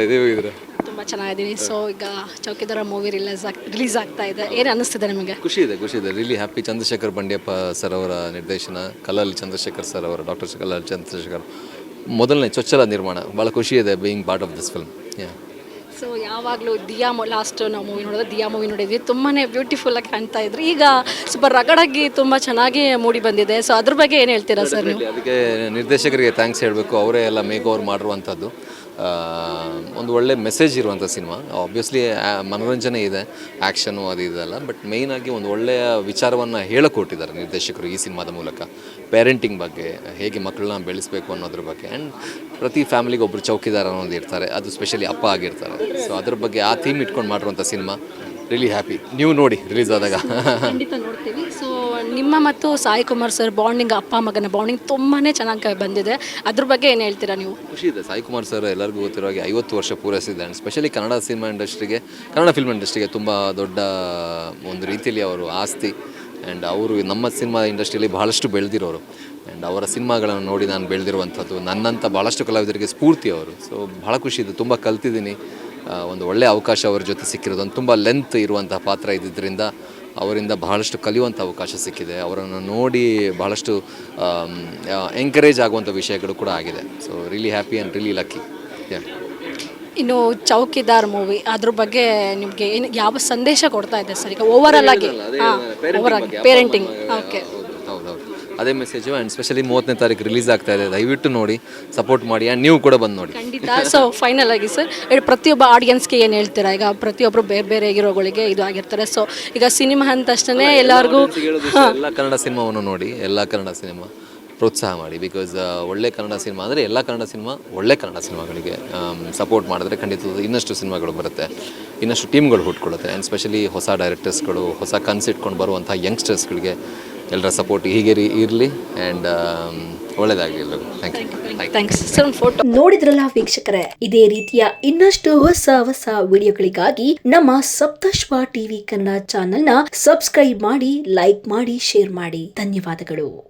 ಇದ್ರೆ ತುಂಬ ಚೆನ್ನಾಗಿದ್ದೀನಿ. ಸೊ ಈಗ ಚೌಕಿದಾರ ಮೂವಿ ರಿಲೀಸ್ ಆಗ್ತಾ ಇದೆ, ಏನು ಅನ್ನಿಸ್ತಿದೆ ನಿಮಗೆ? ಖುಷಿ ಇದೆ ರಿಲಿ ಹ್ಯಾಪಿ. ಚಂದ್ರಶೇಖರ್ ಬಂಡ್ಯಪ್ಪ ಸರ್ ಅವರ ನಿರ್ದೇಶನ, ಕಲಾಲ್ ಚಂದ್ರಶೇಖರ್ ಸರ್ ಅವರು, ಡಾಕ್ಟರ್ ಕಲಾಲ್ ಚಂದ್ರಶೇಖರ್ ಮೊದಲನೇ ಚೊಚ್ಚಲ ನಿರ್ಮಾಣ. ಭಾಳ ಖುಷಿ ಇದೆ being part of this film. So ಯಾವಾಗಲೂ ದಿಯಾ ಲಾಸ್ಟ್ ನಾವು ಮೂವಿ ನೋಡಿದ್ರೆ ದಿಯಾ ಮೂವಿ ನೋಡಿದ್ವಿ, ತುಂಬಾ ಬ್ಯೂಟಿಫುಲ್ಲಾಗಿ ಕಾಣ್ತಾ ಇದ್ರಿ. ಈಗ ಸ್ವಲ್ಪ ರಗಡಾಗಿ ತುಂಬ ಚೆನ್ನಾಗಿ ಮೂಡಿ ಬಂದಿದೆ. ಸೊ ಅದ್ರ ಬಗ್ಗೆ ಏನು ಹೇಳ್ತೀರಾ ಸರ್ ನೀವು? ಅದಕ್ಕೆ ನಿರ್ದೇಶಕರಿಗೆ ಥ್ಯಾಂಕ್ಸ್ ಹೇಳಬೇಕು. ಅವರೇ ಎಲ್ಲ ಮೇಕ್ ಓವರ್ ಮಾಡಿರುವಂಥದ್ದು. ಒಂದು ಒಳ್ಳೆ ಮೆಸೇಜ್ ಇರುವಂಥ ಸಿನಿಮಾ. ಆಬ್ವಿಯಸ್ಲಿ ಮನೋರಂಜನೆ ಇದೆ, ಆ್ಯಕ್ಷನು ಅದು ಇದೆಲ್ಲ, ಬಟ್ ಮೇಯ್ನಾಗಿ ಒಂದು ಒಳ್ಳೆಯ ವಿಚಾರವನ್ನು ಹೇಳಿಕೊಟ್ಟಿದ್ದಾರೆ ನಿರ್ದೇಶಕರು ಈ ಸಿನಿಮಾದ ಮೂಲಕ. ಪೇರೆಂಟಿಂಗ್ ಬಗ್ಗೆ, ಹೇಗೆ ಮಕ್ಕಳನ್ನ ಬೆಳೆಸಬೇಕು ಅನ್ನೋದ್ರ ಬಗ್ಗೆ. ಆ್ಯಂಡ್ ಪ್ರತಿ ಫ್ಯಾಮಿಲಿಗೆ ಒಬ್ಬರು ಚೌಕಿದಾರ ಅನ್ನೋದು ಇರ್ತಾರೆ, ಅದು ಸ್ಪೆಷಲಿ ಅಪ್ಪ ಆಗಿರ್ತಾರೆ. ಸೊ ಅದ್ರ ಬಗ್ಗೆ ಆ ಥೀಮ್ ಇಟ್ಕೊಂಡು ಮಾಡಿರುವಂಥ ಸಿನಿಮಾ. Really happy. ನೀವು ನೋಡಿ ರಿಲೀಸ್ ಆದಾಗ. ಖಂಡಿತ ನೋಡ್ತೀವಿ. ಸೊ ನಿಮ್ಮ ಮತ್ತು ಸಾಯಿ ಕುಮಾರ್ ಸರ್ ಬಾಂಡಿಂಗ್, ಅಪ್ಪ ಮಗನ ಬಾಂಡಿಂಗ್ ತುಂಬಾ ಚೆನ್ನಾಗಿ ಬಂದಿದೆ. ಅದ್ರ ಬಗ್ಗೆ ಏನು ಹೇಳ್ತೀರಾ ನೀವು? ಖುಷಿ ಇದೆ. ಸಾಯಿ ಕುಮಾರ್ ಸರ್ ಎಲ್ಲರಿಗೂ ಗೊತ್ತಿರೋ ಹಾಗೆ 50 ವರ್ಷ ಪೂರೈಸಿದೆ. ಆ್ಯಂಡ್ ಸ್ಪೆಷಲಿ ಕನ್ನಡ ಫಿಲ್ಮ್ ಇಂಡಸ್ಟ್ರಿಗೆ ತುಂಬ ದೊಡ್ಡ ಒಂದು ರೀತಿಯಲ್ಲಿ ಅವರು ಆಸ್ತಿ. ಆ್ಯಂಡ್ ಅವರು ನಮ್ಮ ಸಿನಿಮಾ ಇಂಡಸ್ಟ್ರಿಯಲ್ಲಿ ಬಹಳಷ್ಟು ಬೆಳೆದಿರೋರು. ಆ್ಯಂಡ್ ಅವರ ಸಿನಿಮಾಗಳನ್ನು ನೋಡಿ ನಾನು ಬೆಳೆದಿರುವಂಥದ್ದು, ನನ್ನಂಥ ಭಾಳಷ್ಟು ಕಲಾವಿದರಿಗೆ ಸ್ಫೂರ್ತಿ ಅವರು. ಸೊ ಭಾಳ ಖುಷಿ ಇದೆ, ತುಂಬ ಕಲ್ತಿದ್ದೀನಿ. ಒಂದು ಒಳ್ಳೆಯ ಅವಕಾಶ ಅವ್ರ ಜೊತೆ ಸಿಕ್ಕಿರೋದು. ಒಂದು ತುಂಬ ಲೆಂತ್ ಇರುವಂಥ ಪಾತ್ರ ಇದ್ದಿದ್ದರಿಂದ ಅವರಿಂದ ಬಹಳಷ್ಟು ಕಲಿಯುವಂಥ ಅವಕಾಶ ಸಿಕ್ಕಿದೆ. ಅವರನ್ನು ನೋಡಿ ಬಹಳಷ್ಟು ಎಂಕರೇಜ್ ಆಗುವಂಥ ವಿಷಯಗಳು ಕೂಡ ಆಗಿದೆ. So really happy and really lucky. ಇನ್ನು ಚೌಕಿದಾರ್ ಮೂವಿ ಅದ್ರ ಬಗ್ಗೆ ನಿಮಗೆ ಏನು ಯಾವ ಸಂದೇಶ ಕೊಡ್ತಾ ಇದೆ ಸರ್? ಈಗ ಓವರಾಲ್ ಆಗಿ ಪೇರೆಂಟಿಂಗ್. ಓಕೆ, ಹೌದು, ಅದೇ ಮೆಸೇಜು. ಆ್ಯಂಡ್ ಸ್ಪೆಷಲಿ 30ನೇ ತಾರೀಕು ರಿಲೀಸ್ ಆಗ್ತಾ ಇದೆ. ದಯವಿಟ್ಟು ನೋಡಿ, ಸಪೋರ್ಟ್ ಮಾಡಿ. ಆ್ಯಂಡ್ ನೀವು ಕೂಡ ಬಂದು ನೋಡಿ. ಖಂಡಿತ. ಸೊ ಫೈನಲ್ ಆಗಿ ಸರ್, ಪ್ರತಿಯೊಬ್ಬ ಆಡಿಯನ್ಸ್ಗೆ ಏನು ಹೇಳ್ತೀರಾ? ಈಗ ಪ್ರತಿಯೊಬ್ಬರು ಬೇರೆ ಬೇರೆ ಹೀರೋಗಳಿಗೆ ಇದು ಆಗಿರ್ತಾರೆ. ಸೊ ಈಗ ಸಿನಿಮಾ ಅಂತ ತಕ್ಷಣ ಎಲ್ಲರಿಗೂ ಎಲ್ಲ ಕನ್ನಡ ಸಿನಿಮಾವನ್ನು ನೋಡಿ, ಎಲ್ಲ ಕನ್ನಡ ಸಿನಿಮಾ ಪ್ರೋತ್ಸಾಹ ಮಾಡಿ. ಬಿಕಾಸ್ ಒಳ್ಳೆ ಕನ್ನಡ ಸಿನಿಮಾ ಅಂದರೆ ಎಲ್ಲ ಕನ್ನಡ ಸಿನಿಮಾ, ಒಳ್ಳೆ ಕನ್ನಡ ಸಿನಿಮಾಗಳಿಗೆ ಸಪೋರ್ಟ್ ಮಾಡಿದ್ರೆ ಖಂಡಿತ ಇನ್ನಷ್ಟು ಸಿನಿಮಾಗಳು ಬರುತ್ತೆ, ಇನ್ನಷ್ಟು ಟೀಮ್ಗಳು ಹುಟ್ಕೊಳ್ಳುತ್ತೆ. ಆ್ಯಂಡ್ ಸ್ಪೆಷಲಿ ಹೊಸ ಡೈರೆಕ್ಟರ್ಸ್ಗಳು, ಹೊಸ ಕನ್ಸಿಟ್ಕೊಂಡು ಬರುವಂಥ ಯಂಗ್ಸ್ಟರ್ಸ್ಗಳಿಗೆ ಎಲ್ಲರ ಸಪೋರ್ಟ್ ಹೀಗೆ ಇರಲಿ. ಆ್ಯಂಡ್ ಒಳ್ಳೆಯದಾಗಲಿ ಎಲ್ಲರಿಗೂ. Thanks sir. ಫೋಟೋ ನೋಡಿದ್ರಲ್ಲ ವೀಕ್ಷಕರೇ, ಇದೇ ರೀತಿಯ ಇನ್ನಷ್ಟು ಹೊಸ ವಿಡಿಯೋಗಳಿಗಾಗಿ ನಮ್ಮ ಸಪ್ತಶ್ವ ಟಿವಿ ಕನ್ನಡ ಚಾನೆಲ್ನ ಸಬ್ಸ್ಕ್ರೈಬ್ ಮಾಡಿ, ಲೈಕ್ ಮಾಡಿ, ಶೇರ್ ಮಾಡಿ. ಧನ್ಯವಾದಗಳು.